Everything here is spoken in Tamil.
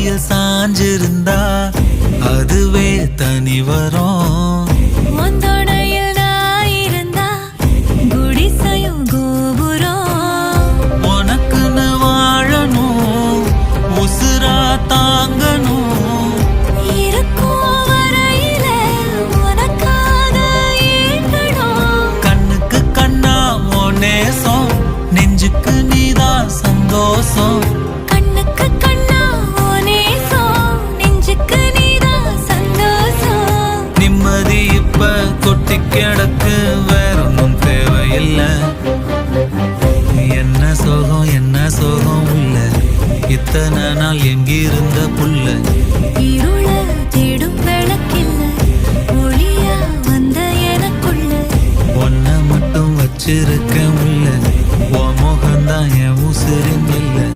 மடியில் சாஞ்சிருந்தா அதுவே தனி வரும். முந்தோடையில் நான் இருந்தா குடிசையும் கோபுரம். உனக்குன்னு வாழணும், உசுரா தாங்கணும். இருக்கும் வரையில உனக்காக ஏங்கணும். கண்ணுக்கு கண்ணா ஓ நேசம், நெஞ்சுக்கு நீதான் சந்தோஷம். கண்ணுக்கு கண்ணா ஓ நேசம், நெஞ்சுக்கு நீதான் சந்தோஷம். நிம்மதி இப்ப கொட்டி கிடக்கு, வேறொன்னும் தேவையில்லை. என்ன சோகம் என்ன சோகம் உள்ள, இத்தனை நாள் எங்கிருந்த புள்ள. இருள தேடும் விளக்கில்ல, ஒளியா வந்த எனக்குள்ள. ஒன்ன மட்டும் வச்சிருக்க உள்ள, உன் முகம்தான் என் உசுரின் இல்லை.